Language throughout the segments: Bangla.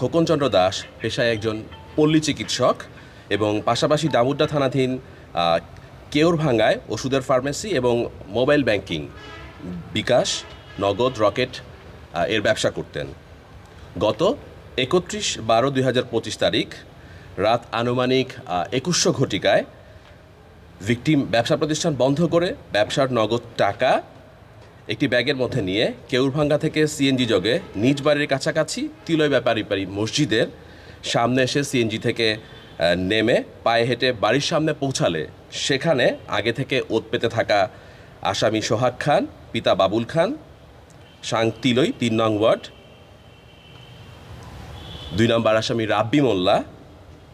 খোকনচন্দ্র দাস পেশায় একজন পল্লী চিকিৎসক এবং পাশাপাশি ডামুড্ডা থানাধীন কেওরভাঙ্গায় ওষুধের ফার্মেসি এবং মোবাইল ব্যাংকিং বিকাশ নগদ রকেট এর ব্যবসা করতেন। গত 31/12/2025 তারিখ রাত আনুমানিক 2100 ঘটিকায় ভিকটিম ব্যবসা প্রতিষ্ঠান বন্ধ করে ব্যবসার নগদ টাকা একটি ব্যাগের মধ্যে নিয়ে কেউরভাঙ্গা থেকে সিএনজি যোগে নিজ বাড়ির কাছাকাছি তিলয় ব্যাপারী মসজিদের সামনে এসে সিএনজি থেকে নেমে পায়ে হেঁটে বাড়ির সামনে পৌঁছালে সেখানে আগে থেকে ওত পেতে থাকা আসামি সোহাগ খান, পিতা বাবুল খান, সাং তিলই ৩ নং ওয়ার্ড, ২ নম্বর আসামি রাব্বি মোল্লা,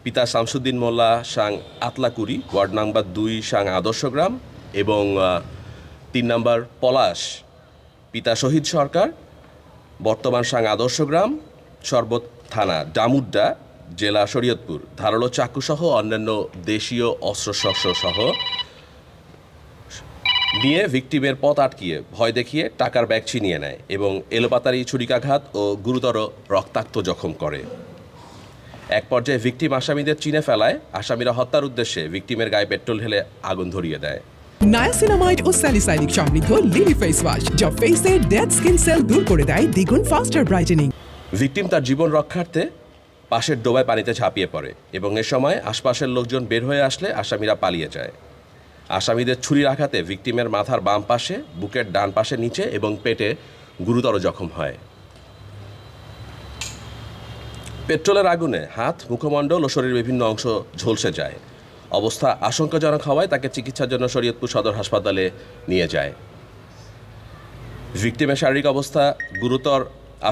পিতা শামসুদ্দিন মোল্লা, সাং আতলাকুড়ি, ওয়ার্ড নাম্বার ২, সাং আদর্শগ্রাম, এবং ৩ নম্বর পলাশ, পিতা শহীদ সরকার, বর্তমান সাং আদর্শগ্রাম, সর্বত থানা ডামুড্ডা, জেলা শরীয়তপুর, ধারালো চাকুসহ অন্যান্য দেশীয় অস্ত্রশস্ত্র সহ নিয়ে ভিকটিমের পথ আটকিয়ে ভয় দেখিয়ে টাকার ব্যাগ ছিনিয়ে নেয় এবং এলোপাতাড়ি ছুরিকাঘাত ও গুরুতর রক্তাক্ত জখম করে। এক পর্যায়ে ভিকটিম আসামিদের চিনে ফেলায় আসামিরা হত্যার উদ্দেশ্যে ভিকটিমের গায়ে পেট্রোল ঢেলে আগুন ধরিয়ে দেয়। নায়াসিনামাইড ও স্যালিসাইলিক সমৃদ্ধ লিলি ফেস ওয়াশ যা ফেসের ডেড স্কিন সেল দূর করে দেয় দ্বিগুণ ফাস্টার ব্রাইটেনিং। ভিকটিম তার জীবন রক্ষার্থে পাশের ডোবায় পানিতে ঝাঁপিয়ে পড়ে এবং এ সময় আশপাশের লোকজন বের হয়ে আসলে আসামিরা পালিয়ে যায়। আসামিদের ছুরির আঘাতে ভিকটিমের মাথার বাম পাশে, বুকের ডান পাশে, নিচে এবং পেটে গুরুতর জখম হয়। পেট্রোলের আগুনে হাত, মুখমণ্ডল ও শরীরের বিভিন্ন অংশ ঝলসে যায়। অবস্থা আশঙ্কাজনক হওয়ায় তাকে চিকিৎসার জন্য শরীয়তপুর সদর হাসপাতালে নিয়ে যায়। ভিকটিমের শারীরিক অবস্থা গুরুতর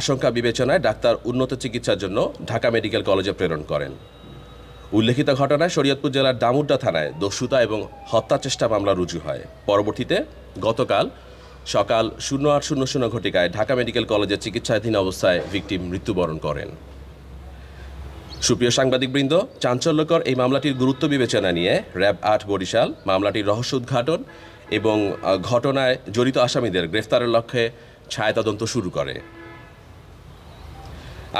আশঙ্কা বিবেচনায় ডাক্তার উন্নত চিকিৎসার জন্য ঢাকা মেডিকেল কলেজে প্রেরণ করেন। উল্লেখিত ঘটনায় শরীয়তপুর জেলার ডামুড্ডা থানায় দস্যুতা এবং হত্যা চেষ্টা মামলা রুজু হয়। পরবর্তীতে গতকাল সকাল 08:00 ঘটিকায় ঢাকা মেডিকেল কলেজে চিকিৎসাধীন অবস্থায় ভিকটিম মৃত্যুবরণ করেন। সুপ্রিয় সাংবাদিকবৃন্দ, চাঞ্চল্যকর এই মামলাটির গুরুত্ব বিবেচনা নিয়ে র্যাব ৮ বরিশাল মামলাটির রহস্য উদ্ঘাটন এবং ঘটনায় জড়িত আসামিদের গ্রেফতারের লক্ষ্যে ছায়াতদন্ত শুরু করে।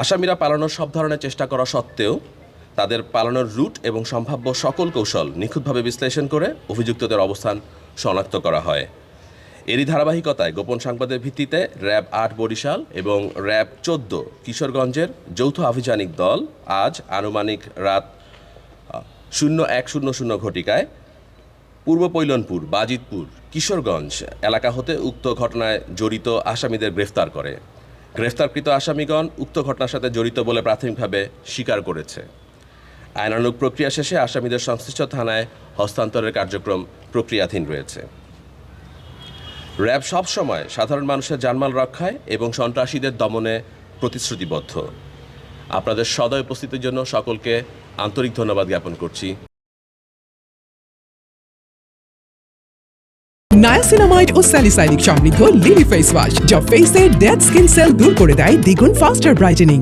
আসামিরা পালানোর সব ধরনের চেষ্টা করা সত্ত্বেও তাদের পালানোর রুট এবং সম্ভাব্য সকল কৌশল নিখুঁতভাবে বিশ্লেষণ করে অভিযুক্তদের অবস্থান শনাক্ত করা হয়। এরই ধারাবাহিকতায় গোপন সংবাদের ভিত্তিতে র্যাব ৮ বরিশাল এবং র্যাব ১৪ কিশোরগঞ্জের যৌথ আভিযানিক দল আজ আনুমানিক রাত 01:00 ঘটিকায় পূর্ব পৈলনপুর, বাজিতপুর, কিশোরগঞ্জ এলাকা হতে উক্ত ঘটনায় জড়িত আসামিদের গ্রেফতার করে। গ্রেফতারকৃত আসামিগণ উক্ত ঘটনার সাথে জড়িত বলে প্রাথমিকভাবে স্বীকার করেছে। আইনানুগ প্রক্রিয়া শেষে আসামিদের সংশ্লিষ্ট থানায় হস্তান্তরের কার্যক্রম প্রক্রিয়াধীন রয়েছে। র্যাব সবসময় সাধারণ মানুষের জানমাল রক্ষায় এবং সন্ত্রাসীদের দমনে প্রতিশ্রুতিবদ্ধ। আপনাদের সদয় উপস্থিতির জন্য সকলকে আন্তরিক ধন্যবাদ জ্ঞাপন করছি। নায়াসিনামাইড ও স্যালিসাইলিক সমৃদ্ধ লিলি ফেস ওয়াশ যা ফেসের ডেড স্কিন সেল দূর করে দেয় দ্বিগুণ ফাস্টার ব্রাইটেনিং।